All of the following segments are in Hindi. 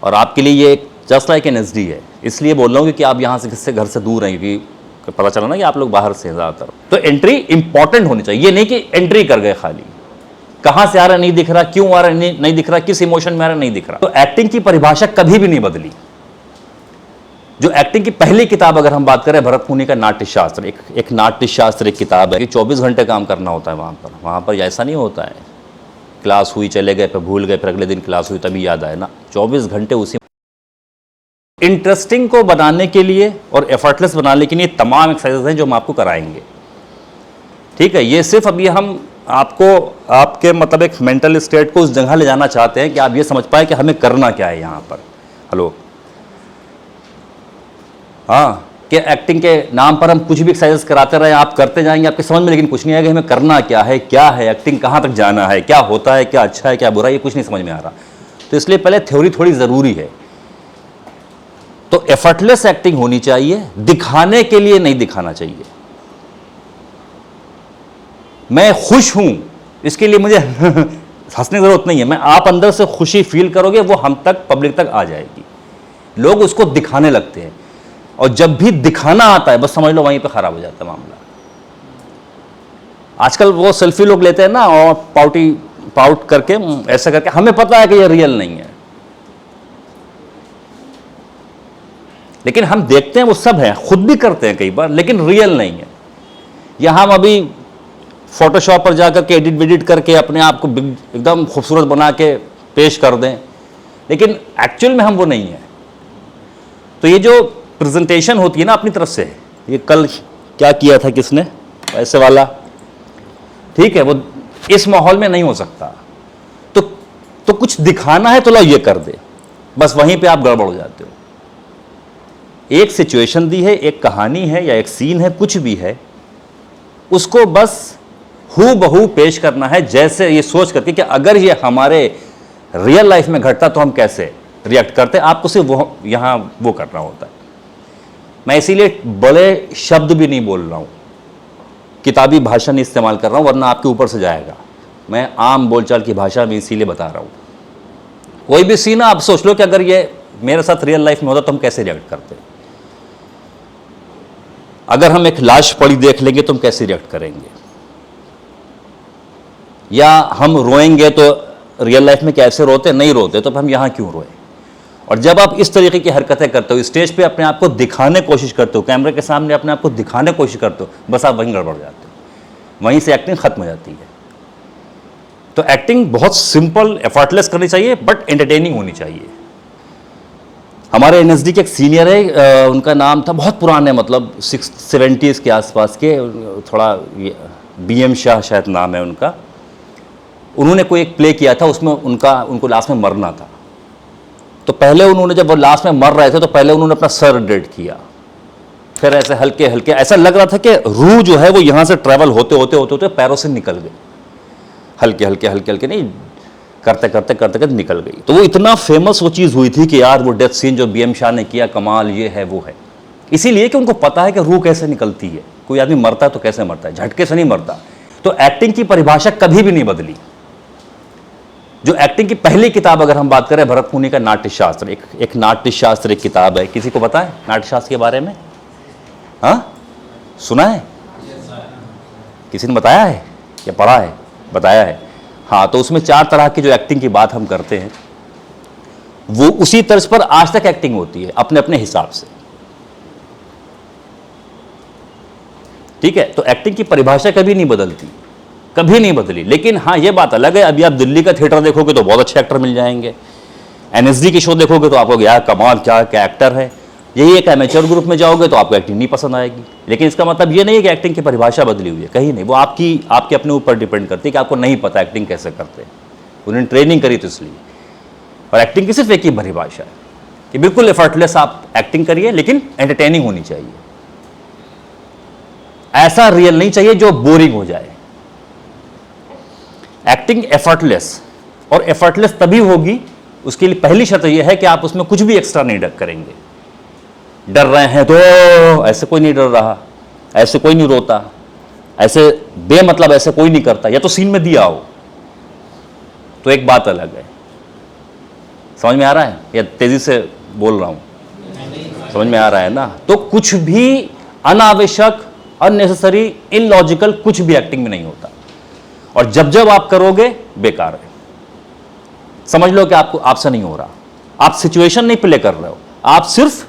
और आपके लिए ये जस्ट लाइक एन एसडी है। इसलिए बोल रहा हूँ कि आप यहाँ से किससे घर से दूर हैं, क्योंकि पता चला ना कि आप लोग बाहर से हैं ज़्यादातर। तो एंट्री इंपॉर्टेंट होनी चाहिए, ये नहीं कि एंट्री कर गए खाली, कहाँ से आ रहा नहीं दिख रहा, क्यों आ रहा नहीं दिख रहा, किस इमोशन में आ रहा नहीं दिख रहा। तो एक्टिंग की परिभाषा कभी भी नहीं बदली। जो एक्टिंग की पहली किताब अगर हम बात करें, भरत मुनि का नाट्यशास्त्र, एक नाट्यशास्त्र एक किताब है कि 24 घंटे काम करना होता है वहाँ पर ऐसा नहीं होता है क्लास हुई चले गए, फिर भूल गए, फिर अगले दिन क्लास हुई तभी याद आए ना। 24 घंटे उसी इंटरेस्टिंग को बनाने के लिए और एफर्टलेस बनाने के लिए तमाम एक्सरसाइजेज हैं जो हम आपको कराएंगे। ठीक है, ये सिर्फ अभी हम आपको आपके मतलब एक मेंटल स्टेट को उस जगह ले जाना चाहते हैं कि आप ये समझ पाए कि हमें करना क्या है यहाँ पर। हेलो, हाँ, कि एक्टिंग के नाम पर हम कुछ भी एक्सरसाइज कराते रहे, आप करते जाएंगे, आपके समझ में लेकिन कुछ नहीं आएगा हमें करना क्या है एक्टिंग कहाँ तक जाना है, क्या होता है, क्या अच्छा है, क्या बुरा है, ये कुछ नहीं समझ में आ रहा। तो इसलिए पहले थ्योरी थोड़ी ज़रूरी है। तो एफर्टलेस एक्टिंग होनी चाहिए, दिखाने के लिए नहीं दिखाना चाहिए। मैं खुश हूं इसके लिए मुझे हंसने की जरूरत नहीं है। मैं आप अंदर से खुशी फील करोगे, वो हम तक, पब्लिक तक आ जाएगी। लोग उसको दिखाने लगते हैं, और जब भी दिखाना आता है बस समझ लो वहीं पे खराब हो जाता है मामला। आजकल वो सेल्फी लोग लेते हैं ना, और पाउट करके ऐसा करके, हमें पता है कि ये रियल नहीं है, लेकिन हम देखते हैं वो सब है, खुद भी करते हैं कई बार, लेकिन रियल नहीं है। या हम अभी फोटोशॉप पर जाकर के एडिट वेडिट करके अपने आप को एकदम खूबसूरत बना के पेश कर दें, लेकिन एक्चुअल में हम वो नहीं है। तो ये जो प्रेजेंटेशन होती है ना अपनी तरफ से, ये कल क्या किया था किसने, ऐसे वाला, ठीक है, वो इस माहौल में नहीं हो सकता। तो कुछ दिखाना है तो लो ये कर दे, बस वहीं पे आप गड़बड़ हो जाते हो। एक सिचुएशन दी है, एक कहानी है या एक सीन है, कुछ भी है, उसको बस हू बहू पेश करना है, जैसे ये सोच करके कि अगर ये हमारे रियल लाइफ में घटता तो हम कैसे रिएक्ट करते। आपको सिर्फ वो यहाँ वो करना होता है। मैं इसीलिए बड़े शब्द भी नहीं बोल रहा हूँ, किताबी भाषा नहीं इस्तेमाल कर रहा हूँ, वरना आपके ऊपर से जाएगा। मैं आम बोलचाल की भाषा में इसीलिए बता रहा हूँ। कोई भी सीन आप सोच लो कि अगर ये मेरे साथ रियल लाइफ में होता तो हम कैसे रिएक्ट करते। अगर हम एक लाश पड़ी देख लेंगे तो हम कैसे रिएक्ट करेंगे, या हम रोएंगे तो रियल लाइफ में कैसे रोते, नहीं रोते तो हम यहाँ क्यों रोए। और जब आप इस तरीके की हरकतें करते हो, स्टेज पे अपने आप को दिखाने की कोशिश करते हो, कैमरे के सामने अपने आप को दिखाने की कोशिश करते हो, बस आप वहीं गड़बड़ जाते हो, वहीं से एक्टिंग खत्म हो जाती है। तो एक्टिंग बहुत सिंपल एफर्टलेस करनी चाहिए, बट एंटरटेनिंग होनी चाहिए। हमारे एनएसडी के एक सीनियर है, उनका नाम था, बहुत पुराने, मतलब 70s के आसपास के, थोड़ा BM शाह शायद नाम है उनका। उन्होंने कोई एक प्ले किया था, उसमें उनको लास्ट में मरना था। तो पहले उन्होंने, जब वो लास्ट में मर रहे थे, तो पहले उन्होंने अपना सर डेड किया, फिर ऐसे हल्के हल्के, ऐसा लग रहा था कि रूह जो है वो यहाँ से ट्रैवल होते होते होते होते पैरों से निकल गई, हल्के हल्के हल्के हल्के नहीं, करते करते करते करते निकल गई। तो वो इतना फेमस वो चीज़ हुई थी कि यार वो डेथ सीन जो BM शाह ने किया, कमाल, ये है वो है। इसीलिए कि उनको पता है कि रूह कैसे निकलती है, कोई आदमी मरता है तो कैसे मरता है, झटके से नहीं मरता। तो एक्टिंग की परिभाषा कभी भी नहीं बदली। जो एक्टिंग की पहली किताब अगर हम बात करें, भरत मुनि का नाट्यशास्त्र, एक नाट्यशास्त्र एक किताब है। किसी को पता है नाट्यशास्त्र के बारे में? हाँ, सुना है? किसी ने बताया है या पढ़ा है? बताया है। हाँ, तो उसमें 4 तरह की जो एक्टिंग की बात हम करते हैं, वो उसी तर्ज पर आज तक एक्टिंग होती है, अपने अपने हिसाब से। ठीक है, तो एक्टिंग की परिभाषा कभी नहीं बदलती, कभी नहीं बदली। लेकिन हाँ, ये बात अलग है, अभी आप दिल्ली का थिएटर देखोगे तो बहुत अच्छे एक्टर मिल जाएंगे, NSD के शो देखोगे तो आपको यार कमाल, क्या एक्टर है। यही एक एमेच्योर ग्रुप में जाओगे तो आपको एक्टिंग नहीं पसंद आएगी। लेकिन इसका मतलब ये नहीं है कि एक्टिंग की परिभाषा बदली हुई है, कहीं नहीं। वो आपके अपने ऊपर डिपेंड करती है कि आपको नहीं पता एक्टिंग कैसे करते हैं, उन्होंने ट्रेनिंग करी तो इसलिए। और एक्टिंग की सिर्फ एक ही परिभाषा है कि बिल्कुल एफर्टलेस आप एक्टिंग करिए, लेकिन एंटरटेनिंग होनी चाहिए। ऐसा रियल नहीं चाहिए जो बोरिंग हो जाए। एक्टिंग एफर्टलेस, और एफर्टलेस तभी होगी, उसके लिए पहली शर्त यह है कि आप उसमें कुछ भी एक्स्ट्रा नहीं करेंगे। डर रहे हैं तो ऐसे कोई नहीं डर रहा, ऐसे कोई नहीं रोता, ऐसे बेमतलब ऐसे कोई नहीं करता, या तो सीन में दिया हो तो एक बात अलग है। समझ में आ रहा है या तेजी से बोल रहा हूं? समझ में आ रहा है ना? तो कुछ भी अनावश्यक, अननेसेसरी, इलॉजिकल कुछ भी एक्टिंग में नहीं होता, और जब जब आप करोगे बेकार है। समझ लो कि आपको आपसे नहीं हो रहा, आप सिचुएशन नहीं प्ले कर रहे हो, आप सिर्फ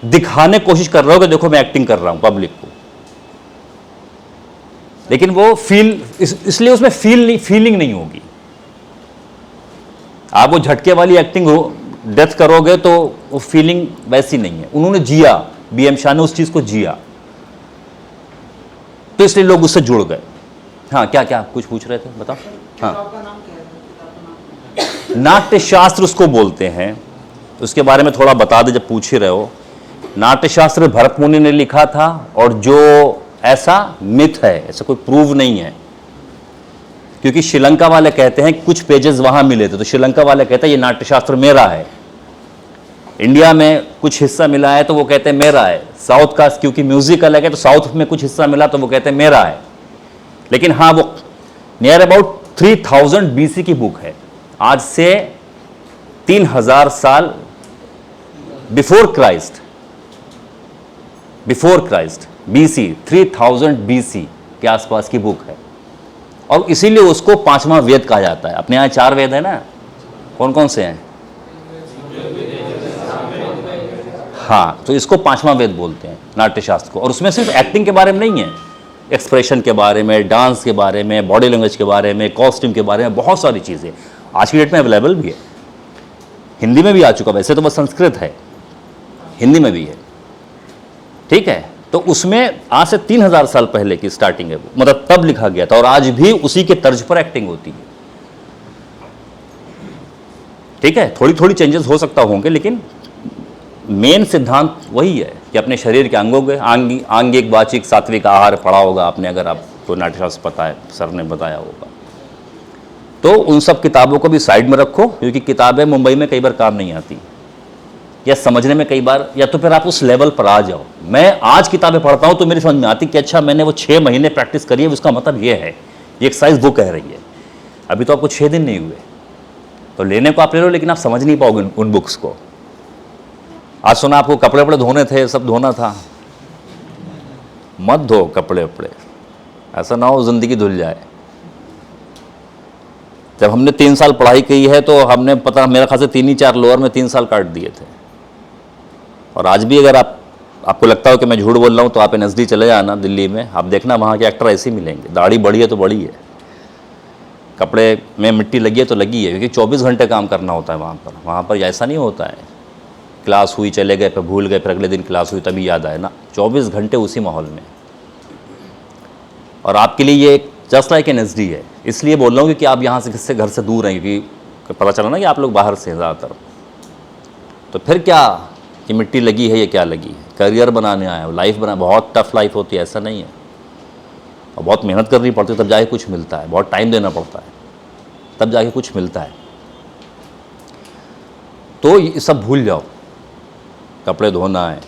दिखाने की कोशिश कर रहे हो कि देखो मैं एक्टिंग कर रहा हूं पब्लिक को, लेकिन वो इसलिए उसमें फीलिंग नहीं होगी। आप वो झटके वाली एक्टिंग डेथ करोगे तो वो फीलिंग वैसी नहीं है। उन्होंने जिया, बीएम शाह ने उस चीज को जिया, तो इसलिए लोग उससे जुड़ गए। हाँ, क्या क्या कुछ पूछ रहे थे, बताओ। हाँ, नाट्य शास्त्र उसको बोलते हैं, उसके बारे में थोड़ा बता दे जब पूछ ही रहे हो। नाट्य शास्त्र भरत मुनि ने लिखा था, और जो ऐसा मिथ है, ऐसा कोई प्रूव नहीं है, क्योंकि श्रीलंका वाले कहते हैं कुछ पेजेस वहां मिले थे, तो श्रीलंका वाले कहते हैं ये नाट्यशास्त्र मेरा है। इंडिया में कुछ हिस्सा मिला है तो वो कहते हैं मेरा है। साउथ का क्योंकि म्यूजिक अलग है, तो साउथ में कुछ हिस्सा मिला तो वो कहते हैं मेरा है। लेकिन हाँ, वो नियर अबाउट 3000 BC की बुक है, आज से 3000 साल बिफोर क्राइस्ट BC, 3000 BC के आसपास की बुक है, और इसीलिए उसको 5वां वेद कहा जाता है। अपने यहाँ 4 वेद है ना, कौन कौन से हैं? हाँ, तो इसको 5वां वेद बोलते हैं नाट्यशास्त्र को। और उसमें सिर्फ एक्टिंग के बारे में नहीं है, एक्सप्रेशन के बारे में, डांस के बारे में, बॉडी लैंग्वेज के बारे में, कॉस्ट्यूम के बारे में, बहुत सारी चीज़ें आज की डेट में अवेलेबल भी है। हिंदी में भी आ चुका, वैसे तो बस संस्कृत है, हिंदी में भी है, ठीक है। तो उसमें आज से 3000 साल पहले की स्टार्टिंग है, मतलब तब लिखा गया था, और आज भी उसी के तर्ज पर एक्टिंग होती है, ठीक है। थोड़ी थोड़ी चेंजेस हो सकता होंगे, लेकिन मेन सिद्धांत वही है कि अपने शरीर के अंगों के आंगिक, वाचिक, सात्विक आहार पढ़ा होगा आपने, अगर आपको नाट्यशास्त्र पता है, सर ने बताया होगा। तो उन सब किताबों को भी साइड में रखो, क्योंकि किताबें मुंबई में कई बार काम नहीं आती, या समझने में कई बार, या तो फिर आप उस लेवल पर आ जाओ। मैं आज किताबें पढ़ता हूं तो मेरी समझ में आती कि अच्छा मैंने वो 6 महीने प्रैक्टिस करी है, उसका मतलब ये है, ये एक्सरसाइज वो कह रही है। अभी तो आपको 6 दिन नहीं हुए, तो लेने को आप ले लो, लेकिन आप समझ नहीं पाओगे उन बुक्स को। आज सुना आपको कपड़े वपड़े धोने थे, सब धोना था, मत धो कपड़े वपड़े, ऐसा ना हो जिंदगी धुल जाए। जब हमने 3 साल पढ़ाई की है तो हमने पता, मेरा ख्याल से 3 ही 4 लोअर में 3 साल काट दिए थे। और आज भी अगर आपको लगता हो कि मैं झूठ बोल रहा हूँ, तो आप NSD चले जाना दिल्ली में, आप देखना वहाँ के एक्टर ऐसे ही मिलेंगे। दाढ़ी बड़ी है तो बड़ी है, कपड़े में मिट्टी लगी है तो लगी है, क्योंकि 24 घंटे काम करना होता है वहाँ पर ऐसा नहीं होता है क्लास हुई, चले गए, फिर भूल गए, फिर अगले दिन क्लास हुई तभी याद आए ना। 24 घंटे उसी माहौल में। और आपके लिए ये जस्ट लाइक NSD है। इसलिए बोल रहा हूँ कि आप यहाँ से किससे घर से दूर हैं, क्योंकि पता चला ना कि आप लोग बाहर से हैं ज़्यादातर। तो फिर क्या कि मिट्टी लगी है, ये क्या लगी है? करियर बनाने आया हो, लाइफ बना, बहुत टफ लाइफ होती है, ऐसा नहीं है। और बहुत मेहनत करनी पड़ती है तब जाके कुछ मिलता है, बहुत टाइम देना पड़ता है तब जाके कुछ मिलता है। तो ये सब भूल जाओ, कपड़े धोना है।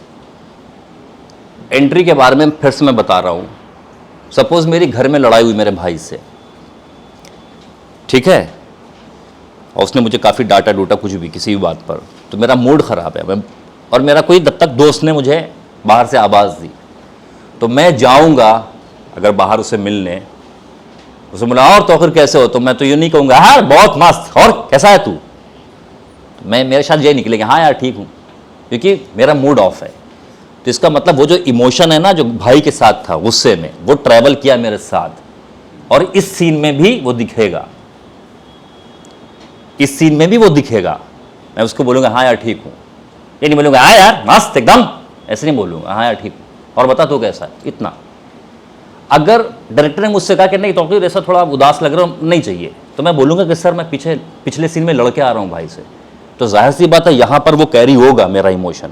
एंट्री के बारे में फिर से मैं बता रहा हूँ। सपोज मेरी घर में लड़ाई हुई मेरे भाई से, ठीक है, और उसने मुझे काफ़ी डांटा डूटा कुछ भी किसी भी बात पर, तो मेरा मूड ख़राब है, और मेरा कोई दब तक दोस्त ने मुझे बाहर से आवाज़ दी, तो मैं जाऊँगा अगर बाहर उसे मिलने, उसे बोला और तो फिर कैसे हो, तो मैं तो ये नहीं कहूँगा हाँ बहुत मस्त, और कैसा है तू, तो मैं मेरे साथ यही निकलेगा हाँ यार ठीक हूँ, क्योंकि मेरा मूड ऑफ है। तो इसका मतलब वो जो इमोशन है ना, जो भाई के साथ था गुस्से में, वो ट्रैवल किया मेरे साथ, और इस सीन में भी वो दिखेगा, इस सीन में भी वो दिखेगा। मैं उसको बोलूँगा हाँ यार ठीक हूँ, ये नहीं बोलूँगा हाँ यार मस्त एकदम, ऐसे नहीं बोलूँगा, हाँ यार ठीक हूँ, और बता तू कैसा है, इतना। अगर डायरेक्टर ने मुझसे कहा कि नहीं तो ऐसा थोड़ा उदास लग रहा हूँ, नहीं चाहिए, तो मैं बोलूँगा कि सर मैं पिछले सीन में लड़के आ रहा हूँ भाई से, तो जाहिर सी बात है यहाँ पर वो कैरी होगा मेरा इमोशन,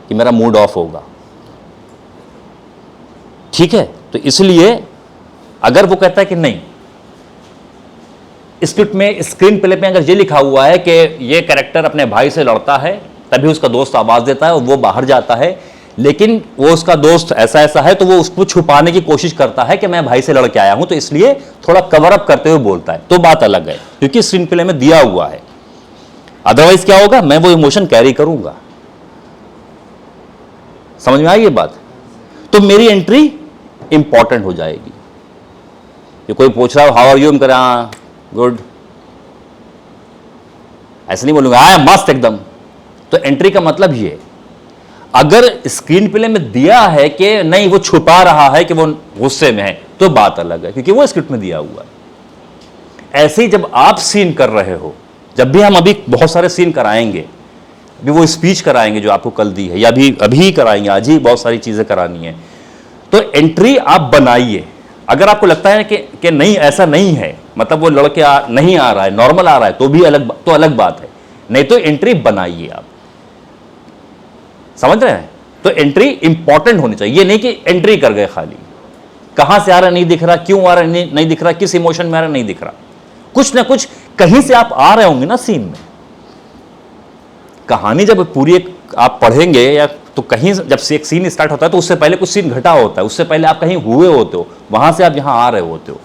कि मेरा मूड ऑफ होगा, ठीक है। तो इसलिए अगर वो कहता है कि नहीं, स्क्रिप्ट में स्क्रीन प्ले पे अगर ये लिखा हुआ है कि ये कैरेक्टर अपने भाई से लड़ता है, तभी उसका दोस्त आवाज़ देता है और वो बाहर जाता है, लेकिन वो उसका दोस्त ऐसा ऐसा है, तो वो उसको छुपाने की कोशिश करता है कि मैं भाई से लड़के आया हूं, तो इसलिए थोड़ा कवर अप करते हुए बोलता है, तो बात अलग है, क्योंकि स्क्रीन प्ले में दिया हुआ है। अदरवाइज क्या होगा, मैं वो इमोशन कैरी करूंगा। समझ में आई ये बात? तो मेरी एंट्री इंपॉर्टेंट हो जाएगी। ये कोई पूछ रहा है हाउ आर यू, हम करें हाँ गुड, ऐसे नहीं बोलूंगा हाँ मस्त एकदम। तो एंट्री का मतलब ये, अगर स्क्रीन प्ले में दिया है कि नहीं वो छुपा रहा है कि वो गुस्से में है, तो बात अलग है, क्योंकि वो स्क्रिप्ट में दिया हुआ है। ऐसे ही जब आप सीन कर रहे हो, जब भी हम अभी बहुत सारे सीन कराएंगे, अभी वो स्पीच कराएंगे जो आपको कल दी है, या अभी कराएंगे, आज ही बहुत सारी चीजें करानी है, तो एंट्री आप बनाइए। अगर आपको लगता है कि नहीं ऐसा नहीं है, मतलब वो लड़के नहीं आ रहा है, नॉर्मल आ रहा है, तो भी अलग बात है, नहीं तो एंट्री बनाइए आप। समझ रहे हैं? तो एंट्री इंपॉर्टेंट होनी चाहिए। ये नहीं कि एंट्री कर गए खाली, कहां से आ रहा नहीं दिख रहा, क्यों आ रहा नहीं दिख रहा, किस इमोशन में आ रहा नहीं दिख रहा, कुछ ना कुछ कहीं से आप आ रहे होंगे ना सीन में। कहानी जब पूरी एक आप पढ़ेंगे या तो कहीं जब से एक सीन स्टार्ट होता है तो उससे पहले कुछ सीन घटा होता है, उससे पहले आप कहीं हुए होते हो, वहां से आप यहां आ रहे होते हो।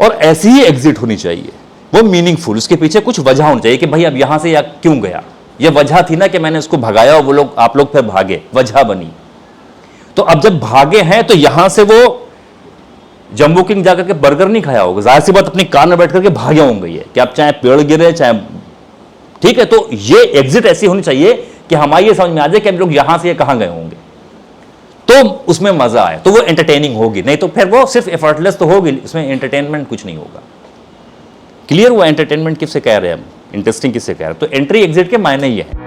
और ऐसी ही एग्जिट होनी चाहिए, वो मीनिंगफुल, उसके पीछे कुछ वजह होनी चाहिए कि भाई अब यहां से या क्यों गया, ये वजह थी ना कि मैंने उसको भगाया और वो लोग आप लोग फिर भागे, वजह बनी। तो अब जब भागे हैं तो यहां से वो जम्बो किंग जाकर के बर्गर नहीं खाया होगा, जाहिर सी बात अपनी कार में बैठ करके भागे होंगे ये कि अब चाहे पेड़ गिरे चाहे, ठीक है। तो ये एग्जिट ऐसी होनी चाहिए कि हमारी ये समझ में आ जाए कि हम लोग यहां से कहां गए होंगे, तो उसमें मजा आए, तो वो एंटरटेनिंग होगी। नहीं तो फिर वो सिर्फ एफर्टलेस तो होगी, इसमें एंटरटेनमेंट कुछ नहीं होगा। क्लियर हुआ एंटरटेनमेंट किससे कह रहे हैं हम, इंटरेस्टिंग किससे कह रहे हैं? तो एंट्री एग्जिट के मायने ये है।